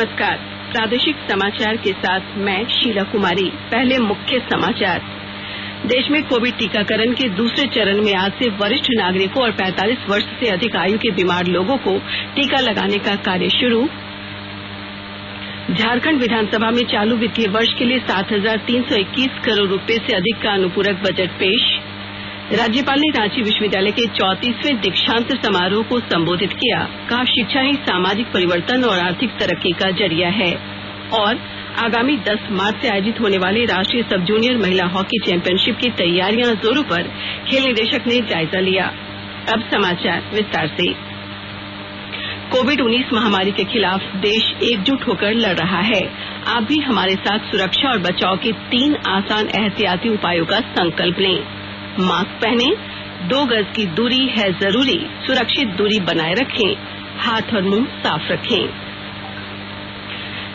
नमस्कार। प्रादेशिक समाचार के साथ मैं शीला कुमारी। पहले मुख्य समाचार। देश में कोविड टीकाकरण के दूसरे चरण में आज से वरिष्ठ नागरिकों और 45 वर्ष से अधिक आयु के बीमार लोगों को टीका लगाने का कार्य शुरू। झारखंड विधानसभा में चालू वित्तीय वर्ष के लिए 7,321 करोड़ रुपए से अधिक का अनुपूरक बजट पेश। राज्यपाल ने रांची विश्वविद्यालय के 34वें दीक्षांत समारोह को संबोधित किया। कहा, शिक्षा ही सामाजिक परिवर्तन और आर्थिक तरक्की का जरिया है। और आगामी 10 मार्च से आयोजित होने वाले राष्ट्रीय सब जूनियर महिला हॉकी चैंपियनशिप की तैयारियां जोरों पर, खेल निदेशक ने जायजा लिया। अब समाचार विस्तार से। कोविड-19 महामारी के खिलाफ देश एकजुट होकर लड़ रहा है। आप भी हमारे साथ सुरक्षा और बचाव के 3 आसान एहतियाती उपायों का संकल्प लें। मास्क पहनें, 2 गज की दूरी है जरूरी, सुरक्षित दूरी बनाए रखें, हाथ और मुंह साफ रखें।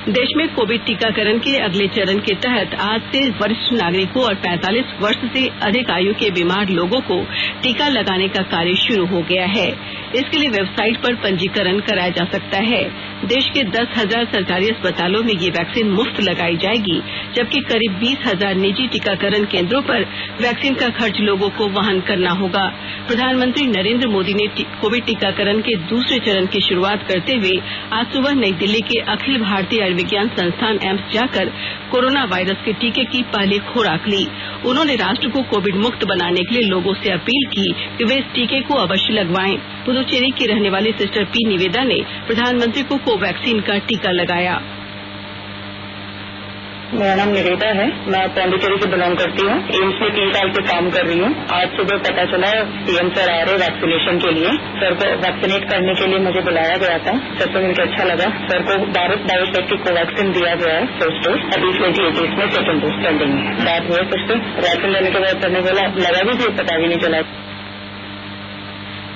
देश में कोविड टीकाकरण के अगले चरण के तहत आज से वरिष्ठ नागरिकों और 45 वर्ष से अधिक आयु के बीमार लोगों को टीका लगाने का कार्य शुरू हो गया है। इसके लिए वेबसाइट पर पंजीकरण कराया जा सकता है। देश के 10,000 सरकारी अस्पतालों में ये वैक्सीन मुफ्त लगाई जाएगी, जबकि करीब 20,000 निजी टीकाकरण केंद्रों पर वैक्सीन का खर्च लोगों को वहन करना होगा। प्रधानमंत्री नरेंद्र मोदी ने कोविड टीकाकरण के दूसरे चरण की शुरुआत करते हुए आज सुबह नई दिल्ली के अखिल भारतीय आयुर्विज्ञान संस्थान एम्स जाकर कोरोना वायरस के टीके की पहली खुराक ली। उन्होंने राष्ट्र को कोविड मुक्त बनाने के लिए लोगों से अपील की कि वे इस टीके को अवश्य लगवाएं। पुदुचेरी की रहने वाली सिस्टर पी निवेदा ने प्रधानमंत्री को कोवैक्सीन का टीका लगाया। मेरा नाम निवेदा है। मैं पांडिचेरी से बिलोंग करती हूँ। एम्स में 3 साल से काम कर रही हूँ। आज सुबह पता चला सीएम सर आ रहे वैक्सीनेशन के लिए। सर को वैक्सीनेट करने के लिए मुझे बुलाया गया था। सर को मिलकर अच्छा लगा। सर को भारत बायोटेक की कोवैक्सीन दिया गया है फर्स्ट डोज। अभी 2021 में सेकेंड डोज पेंडिंग है। बात हुई सर से वैक्सीन लेने के बाद सर ने बोला लगा भी पता भी नहीं चला।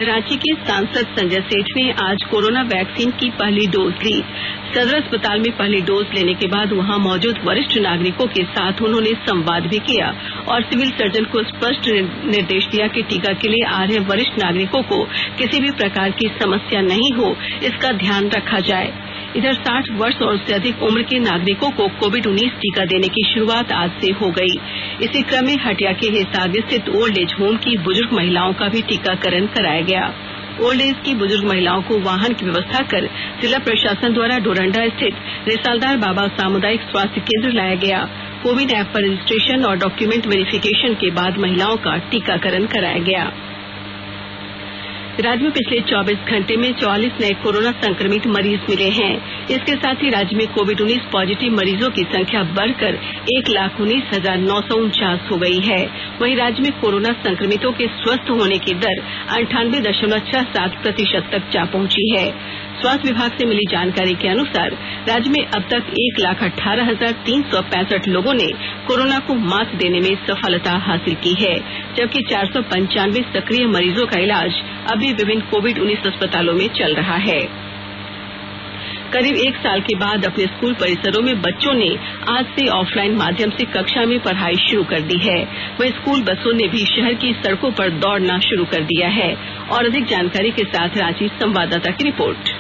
रांची के सांसद संजय सेठ ने आज कोरोना वैक्सीन की पहली डोज ली। सदर अस्पताल में पहली डोज लेने के बाद वहां मौजूद वरिष्ठ नागरिकों के साथ उन्होंने संवाद भी किया और सिविल सर्जन को स्पष्ट निर्देश दिया कि टीका के लिए आ रहे वरिष्ठ नागरिकों को किसी भी प्रकार की समस्या नहीं हो, इसका ध्यान रखा जाए। इधर 60 वर्ष और उससे अधिक उम्र के नागरिकों को कोविड-19 टीका देने की शुरुआत आज से हो गई। इसी क्रम में हटिया के हिसार स्थित ओल्ड एज होम की बुजुर्ग महिलाओं का भी टीकाकरण कराया गया। ओल्ड एज की बुजुर्ग महिलाओं को वाहन की व्यवस्था कर जिला प्रशासन द्वारा डोरंडा स्थित रिसालदार बाबा सामुदायिक स्वास्थ्य केंद्र लाया गया। कोविन ऐप पर रजिस्ट्रेशन और डॉक्यूमेंट वेरिफिकेशन के बाद महिलाओं का टीकाकरण कराया गया। राज्य में पिछले 24 घंटे में 44 नए कोरोना संक्रमित मरीज मिले हैं। इसके साथ ही राज्य में कोविड-19 पॉजिटिव मरीजों की संख्या बढ़कर 1,19,949 हो गई है। वहीं राज्य में कोरोना संक्रमितों के स्वस्थ होने की दर 98.67% तक जा पहुंची है। स्वास्थ्य विभाग से मिली जानकारी के अनुसार राज्य में अब तक 1,18,365 लोगों ने कोरोना को मात देने में सफलता हासिल की है, जबकि 495 सक्रिय मरीजों का इलाज अभी विभिन्न कोविड-19 अस्पतालों में चल रहा है। करीब 1 साल के बाद अपने स्कूल परिसरों में बच्चों ने आज से ऑफलाइन माध्यम से कक्षा में पढ़ाई शुरू कर दी है। वहीं स्कूल बसों ने भी शहर की सड़कों पर दौड़ना शुरू कर दिया है। और अधिक जानकारी के साथ रांची संवाददाता की रिपोर्ट।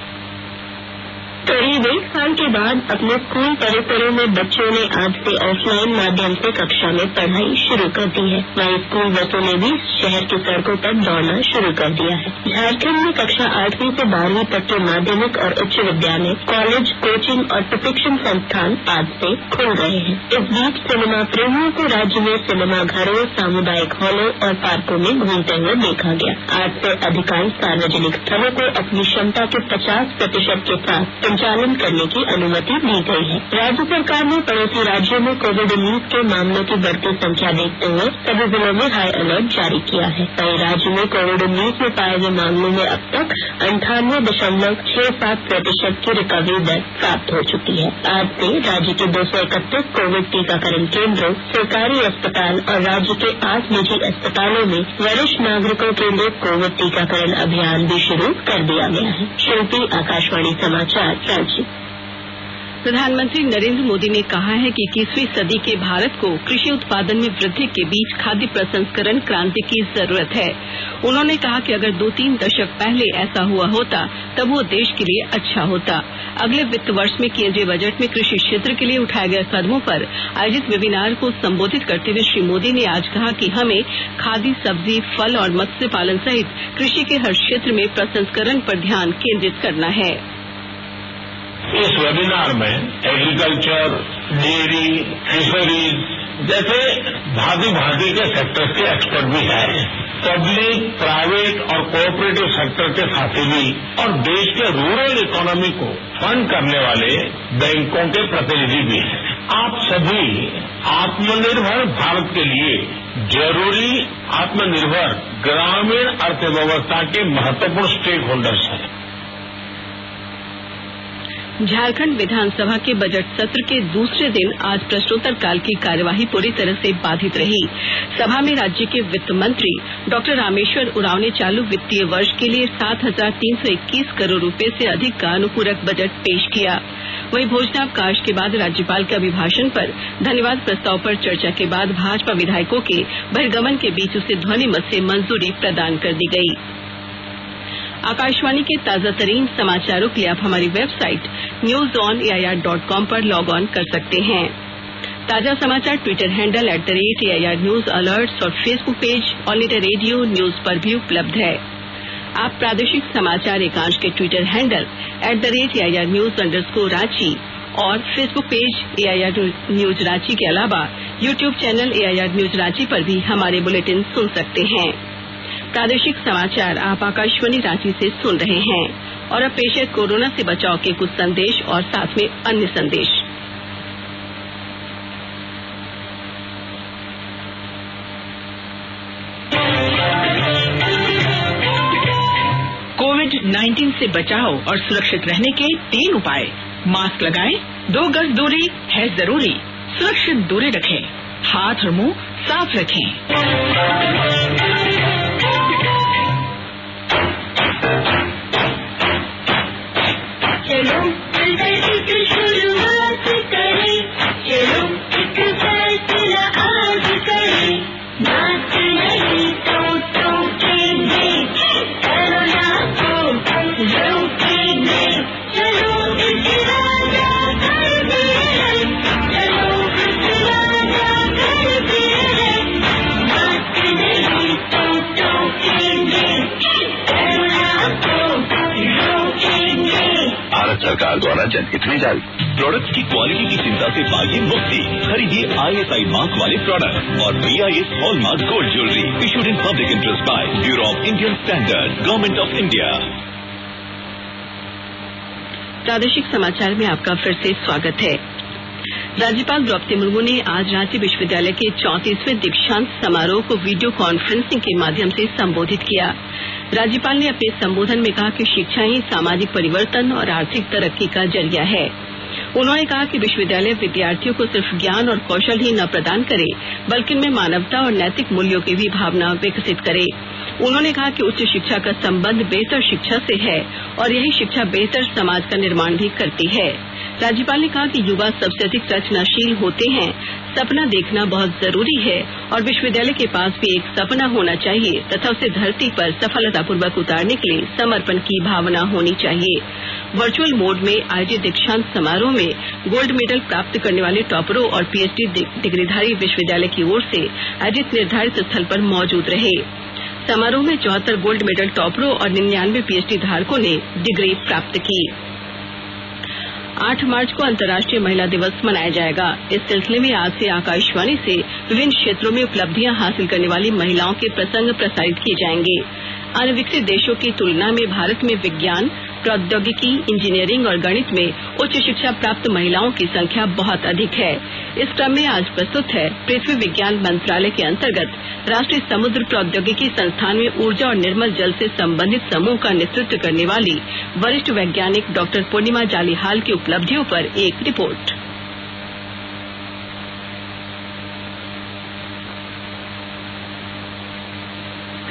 करीब 1 साल के बाद अपने स्कूल परिसरों में बच्चों ने आज से ऑफलाइन माध्यम से कक्षा में पढ़ाई शुरू कर दी है। वहीं स्कूल बसों ने भी शहर की सड़कों पर दौड़ना शुरू कर दिया है। झारखंड में कक्षा 8वीं से 12वीं तक के माध्यमिक और उच्च विद्यालय, कॉलेज, कोचिंग और प्रशिक्षण संस्थान आज से खुल गए हैं। इस बीच सिनेमा प्रेमियों को राज्य में सिनेमा घरों, सामुदायिक हॉलों और पार्कों में घूमते हुए देखा गया। आज से अधिकांश सार्वजनिक स्थलों को अपनी क्षमता के 50% के साथ संचालन करने की अनुमति दी गई है। राज्य सरकार ने पड़ोसी राज्यों में कोविड-19 के मामलों की बढ़ती संख्या देखते हुए सभी जिलों में हाई अलर्ट जारी किया है। वहीं राज्य में कोविड-19 में पाए गए मामलों में अब तक 98.67% की रिकवरी दर प्राप्त हो चुकी है। आज से राज्य के 231 कोविड टीकाकरण केंद्रों, सरकारी अस्पताल और राज्य के 8 निजी अस्पतालों में वरिष्ठ नागरिकों के लिए कोविड टीकाकरण अभियान भी शुरू कर दिया गया है। शिल्पी, आकाशवाणी समाचार, रांची। प्रधानमंत्री नरेंद्र मोदी ने कहा है कि 21वीं सदी के भारत को कृषि उत्पादन में वृद्धि के बीच खाद्य प्रसंस्करण क्रांति की जरूरत है। उन्होंने कहा कि अगर 2-3 दशक पहले ऐसा हुआ होता तब वो देश के लिए अच्छा होता। अगले वित्त वर्ष में केंद्रीय बजट में कृषि क्षेत्र के लिए उठाए गए कदमों पर आयोजित वेबिनार को संबोधित करते हुए श्री मोदी ने आज कहा कि हमें खाद्य, सब्जी, फल और मत्स्य पालन सहित कृषि के हर क्षेत्र में प्रसंस्करण पर ध्यान केंद्रित करना है। इस वेबिनार में एग्रीकल्चर, डेयरी, फिशरीज जैसे भांति भांति के सेक्टर्स के एक्सपर्ट भी हैं, पब्लिक, प्राइवेट और कोऑपरेटिव सेक्टर के साथी भी, और देश के रूरल इकोनॉमी को फंड करने वाले बैंकों के प्रतिनिधि भी हैं। आप सभी आत्मनिर्भर भारत के लिए जरूरी आत्मनिर्भर ग्रामीण अर्थव्यवस्था के महत्वपूर्ण स्टेक होल्डर्स हैं। झारखंड विधानसभा के बजट सत्र के दूसरे दिन आज प्रश्नोत्तर काल की कार्यवाही पूरी तरह से बाधित रही। सभा में राज्य के वित्त मंत्री डॉक्टर रामेश्वर उरांव ने चालू वित्तीय वर्ष के लिए 7,321 करोड़ रुपए से अधिक का अनुपूरक बजट पेश किया। वहीं भोजनावकाश के बाद राज्यपाल के अभिभाषण पर धन्यवाद प्रस्ताव पर चर्चा के बाद भाजपा विधायकों के बहिर्गमन के बीच उसे ध्वनिमत से मंजूरी प्रदान कर दी गई। आकाशवाणी के ताजा तरीन समाचारों के लिए आप हमारी वेबसाइट newsonair.com पर लॉग ऑन कर सकते हैं। ताजा समाचार Twitter handle @AIR news alerts और Facebook page all India radio news पर भी उपलब्ध है। आप प्रादेशिक समाचार एकांश के ट्विटर हैंडल @AIR न्यूज_रांची और Facebook page AIR news Ranchi के अलावा YouTube channel AIR news Ranchi पर भी हमारे बुलेटिन सुन सकते हैं। प्रादेशिक समाचार आप आकाशवाणी रांची से सुन रहे हैं और अब पेश है कोरोना से बचाव के कुछ संदेश और साथ में अन्य संदेश। कोविड-19 से बचाव और सुरक्षित रहने के 3 उपाय। मास्क लगाएं, 2 गज दूरी है जरूरी, सुरक्षित दूरी रखें, हाथ और मुंह साफ रखें। चलो मिलकर शुरुआत करें, चलो एक फैसला आज करें, मास्क नहीं तो टोकेंगे, कोरोना को रोकेंगे, चलो इस वादा करते हैं, चलो इस वादा करते हैं, मास्क नहीं तो टोकेंगे, कोरोना को रोकेंगे। भारत सरकार द्वारा जनहित में जारी। प्रोडक्ट्स की क्वालिटी की चिंता से पाइए मुक्ति। खरीदिए ISI मार्क वाले प्रोडक्ट और BIS hallmark gold jewellery issued in public interest by bureau of Indian standard, government of India. प्रादेशिक समाचार में आपका फिर से स्वागत है। राज्यपाल द्रौपदी मुर्मू ने आज रांची विश्वविद्यालय के 34वें दीक्षांत समारोह को वीडियो कॉन्फ्रेंसिंग के माध्यम से संबोधित किया। राज्यपाल ने अपने संबोधन में कहा कि शिक्षा ही सामाजिक परिवर्तन और आर्थिक तरक्की का जरिया है। उन्होंने कहा कि विश्वविद्यालय विद्यार्थियों को सिर्फ ज्ञान और कौशल ही न प्रदान करे, बल्कि उनमें मानवता और नैतिक मूल्यों की भी भावना विकसित करे। उन्होंने कहा कि उच्च शिक्षा का संबंध बेहतर शिक्षा से है और यही शिक्षा बेहतर समाज का निर्माण भी करती है। राज्यपाल ने कहा कि युवा सबसे अधिक रचनाशील होते हैं, सपना देखना बहुत जरूरी है और विश्वविद्यालय के पास भी एक सपना होना चाहिए तथा उसे धरती पर सफलतापूर्वक उतारने के लिए समर्पण की भावना होनी चाहिए। वर्चुअल मोड में आयोजित दीक्षांत समारोह में गोल्ड मेडल प्राप्त करने वाले टॉपरों और PhD डिग्रीधारी विश्वविद्यालय की ओर से आयोजित निर्धारित स्थल पर मौजूद रहे। समारोह में 74 गोल्ड मेडल टॉपरों और 99 PhD धारकों ने डिग्री प्राप्त की। 8 मार्च को अंतर्राष्ट्रीय महिला दिवस मनाया जाएगा। इस सिलसिले में आज से आकाशवाणी से विभिन्न क्षेत्रों में उपलब्धियां हासिल करने वाली महिलाओं के प्रसंग प्रसारित किए जाएंगे। अन्य विकसित देशों की तुलना में भारत में विज्ञान, प्रौद्योगिकी, इंजीनियरिंग और गणित में उच्च शिक्षा प्राप्त महिलाओं की संख्या बहुत अधिक है। इस क्रम में आज प्रस्तुत है पृथ्वी विज्ञान मंत्रालय के अंतर्गत राष्ट्रीय समुद्र प्रौद्योगिकी संस्थान में ऊर्जा और निर्मल जल से संबंधित समूह का नेतृत्व करने वाली वरिष्ठ वैज्ञानिक डॉक्टर पूर्णिमा जालीहाल की उपलब्धियों पर एक report.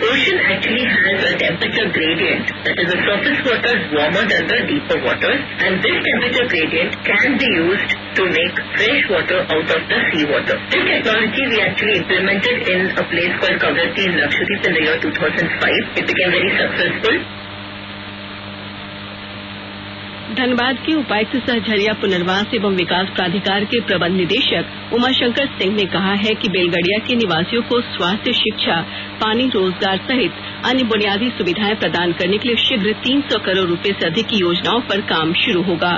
Ocean actually has a temperature gradient, that is, the surface water is warmer than the deeper waters, and this temperature gradient can be used to make fresh water out of the sea water. This technology we actually implemented in a place called Kavati in Lakshadweep in the year 2005. It became very successful. Dhanbad के उपायुक्त सह झरिया पुनर्वास एवं विकास प्राधिकार के प्रबंध निदेशक उमाशंकर सिंह ने कहा है कि बेलगड़िया के निवासियों को स्वास्थ्य, शिक्षा, पानी, रोजगार सहित अन्य बुनियादी सुविधाएं प्रदान करने के लिए शीघ्र 300 करोड़ रुपए से अधिक की योजनाओं पर काम शुरू होगा।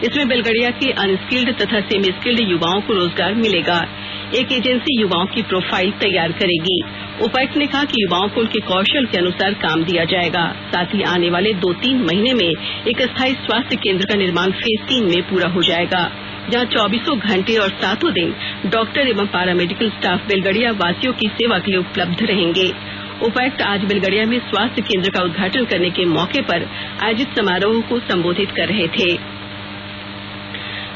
इसमें बेलगड़िया के अनस्किल्ड तथा सेमी स्किल्ड युवाओं को रोजगार मिलेगा। एक एजेंसी युवाओं की प्रोफाइल तैयार करेगी। उपायुक्त ने कहा कि युवाओं को उनके कौशल के अनुसार काम दिया जाएगा। साथ ही आने वाले 2-3 महीने में एक अस्थायी स्वास्थ्य केंद्र का निर्माण फेज 3 में पूरा हो जाएगा, जहां 24 घंटे और 7 दिन डॉक्टर एवं पैरामेडिकल स्टाफ बेलगड़िया वासियों की सेवा के लिए उपलब्ध रहेंगे। उपायुक्त आज बेलगड़िया में स्वास्थ्य केंद्र का उद्घाटन करने के मौके पर आयोजित समारोह को संबोधित कर रहे थे।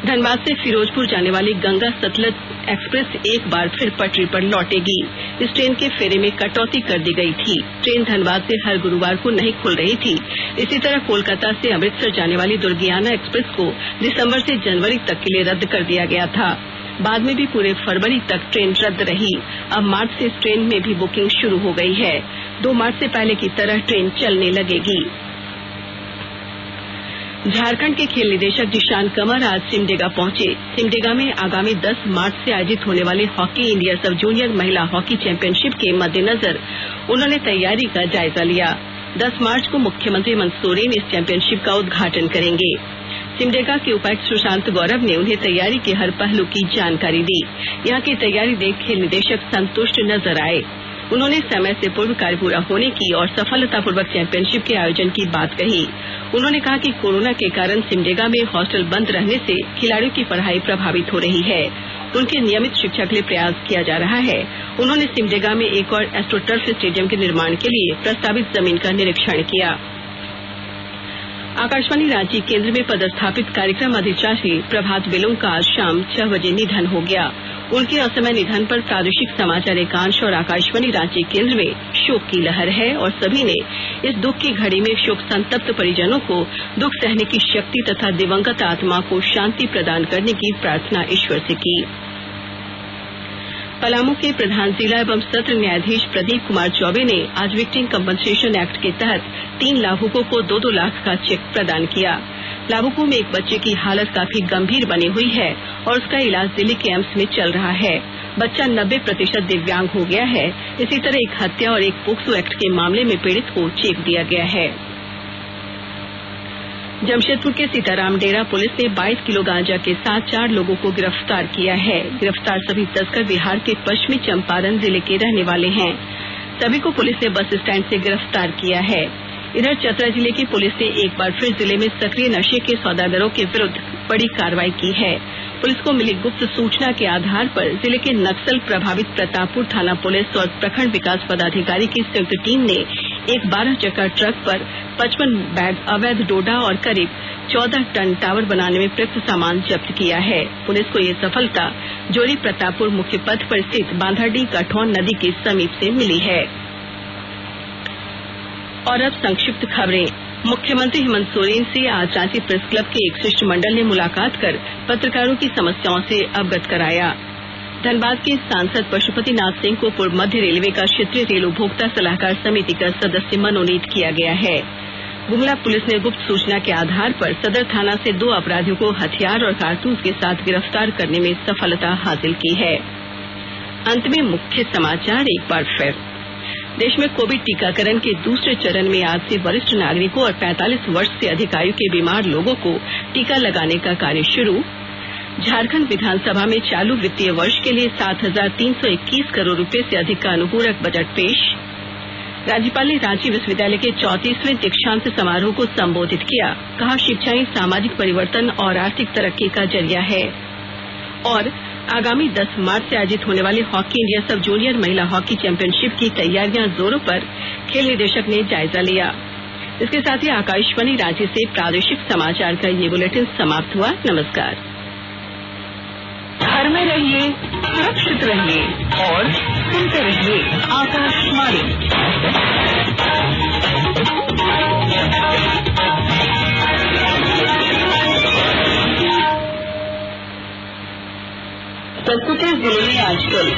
धनबाद से फिरोजपुर जाने वाली गंगा सतलज एक्सप्रेस एक बार फिर पटरी पर लौटेगी। इस ट्रेन के फेरे में कटौती कर दी गई थी। ट्रेन धनबाद से हर गुरुवार को नहीं खुल रही थी। इसी तरह कोलकाता से अमृतसर जाने वाली दुर्गियाना एक्सप्रेस को दिसंबर से जनवरी तक के लिए रद्द कर दिया गया था। बाद में भी पूरे फरवरी तक ट्रेन रद्द रही। अब मार्च से इस ट्रेन में भी बुकिंग शुरू हो गई है। 2 मार्च से पहले की तरह ट्रेन चलने लगेगी। झारखंड के खेल निदेशक जिशान कमर आज सिमडेगा पहुंचे। सिमडेगा में आगामी 10 मार्च से आयोजित होने वाले हॉकी इंडिया सब जूनियर महिला हॉकी चैंपियनशिप के मद्देनजर उन्होंने तैयारी का जायजा लिया। 10 मार्च को मुख्यमंत्री हेमंत सोरेन इस चैंपियनशिप का उद्घाटन करेंगे। सिमडेगा के उपायुक्त सुशांत गौरव ने उन्हें तैयारी के हर पहलू की जानकारी दी। यहां की तैयारी देख खेल निदेशक संतुष्ट नजर आए। उन्होंने समय से पूर्व कार्य पूरा होने की और सफलतापूर्वक चैंपियनशिप के आयोजन की बात कही। उन्होंने कहा कि कोरोना के कारण सिमडेगा में हॉस्टल बंद रहने से खिलाड़ियों की पढ़ाई प्रभावित हो रही है। उनके नियमित शिक्षा के लिए प्रयास किया जा रहा है। उन्होंने सिमडेगा में एक और एस्ट्रोटर्फ स्टेडियम के निर्माण के लिए प्रस्तावित जमीन का निरीक्षण किया। आकाशवाणी रांची केंद्र में पदस्थापित कार्यक्रम अधिशासी प्रभात बेलों का आज शाम 6 बजे निधन हो गया। उनके असमय निधन पर प्रादेशिक समाचार एकांश और आकाशवाणी रांची केंद्र में शोक की लहर है और सभी ने इस दुख की घड़ी में शोक संतप्त परिजनों को दुख सहने की शक्ति तथा दिवंगत आत्मा को शांति प्रदान करने की प्रार्थना ईश्वर से की। पलामू के प्रधान जिला एवं सत्र न्यायाधीश प्रदीप कुमार चौबे ने आज विक्टिम कंपनसेशन एक्ट के तहत 3 लाभुकों को 2-2 लाख का चेक प्रदान किया। लाभुकों में एक बच्चे की हालत काफी गंभीर बनी हुई है और उसका इलाज दिल्ली के एम्स में चल रहा है। बच्चा 90% दिव्यांग हो गया है। इसी तरह एक हत्या और एक पोक्सो एक्ट के मामले में पीड़ित को चेक दिया गया है। जमशेदपुर के सीताराम डेरा पुलिस ने 22 किलो गांजा के साथ 4 लोगों को गिरफ्तार किया है। गिरफ्तार सभी तस्कर बिहार के पश्चिमी चंपारण जिले के रहने वाले हैं। सभी को पुलिस ने बस स्टैंड से गिरफ्तार किया है। इधर चतरा जिले की पुलिस ने एक बार फिर जिले में सक्रिय नशे के सौदागरों के विरुद्ध बड़ी कार्रवाई की है। पुलिस को मिली गुप्त सूचना के आधार पर जिले के नक्सल प्रभावित प्रतापपुर थाना पुलिस और प्रखंड विकास पदाधिकारी की संयुक्त टीम ने एक 12 चक्का ट्रक पर 55 बैग अवैध डोडा और करीब 14 टन टावर बनाने में प्रयुक्त सामान जब्त किया है। पुलिस को ये सफलता जोरी प्रतापपुर मुख्य पथ पर स्थित बांधाडीह कठौन नदी के समीप से मिली है। और अब संक्षिप्त खबरें। मुख्यमंत्री हेमंत सोरेन से आज रांची प्रेस क्लब के एक शिष्टमंडल ने मुलाकात कर पत्रकारों की समस्याओं से अवगत कराया। धनबाद के सांसद पशुपति नाथ सिंह को पूर्व मध्य रेलवे का क्षेत्रीय रेल उपभोक्ता सलाहकार समिति का सदस्य मनोनीत किया गया है। गुमला पुलिस ने गुप्त सूचना के आधार पर सदर थाना से 2 अपराधियों को हथियार और कारतूस के साथ गिरफ्तार करने में सफलता हासिल की है। अंत में मुख्य समाचार एक बार फिर। देश में कोविड टीकाकरण के दूसरे चरण में आज से वरिष्ठ नागरिकों और 45 वर्ष से अधिक आयु के बीमार लोगों को टीका लगाने का कार्य शुरू। झारखंड विधानसभा में चालू वित्तीय वर्ष के लिए 7,321 करोड़ रुपए से अधिक का अनुपूरक बजट पेश। राज्यपाल ने रांची विश्वविद्यालय के 34वें दीक्षांत समारोह को संबोधित किया। कहा, शिक्षा ही सामाजिक परिवर्तन और आर्थिक तरक्की का जरिया है। और आगामी 10 मार्च से आयोजित होने वाले हॉकी इंडिया सब जूनियर महिला हॉकी चैंपियनशिप की तैयारियां जोरों पर, खेल निदेशक ने जायजा लिया। इसके साथ ही आकाशवाणी रांची से प्रादेशिक समाचार का ये बुलेटिन समाप्त हुआ। नमस्कार। घर में रहिए, सुरक्षित रहिए और सुनते रहिए आकाशवाणी। बस्तर जिले में आजकल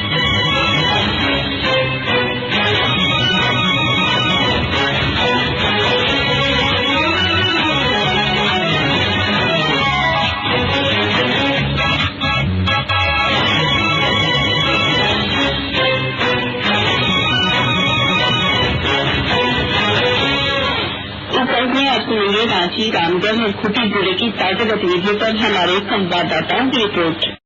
रांची, रामगढ़ और खूंटी जिले की ताजा गतिविधियों पर हमारे संवाददाताओं की रिपोर्ट।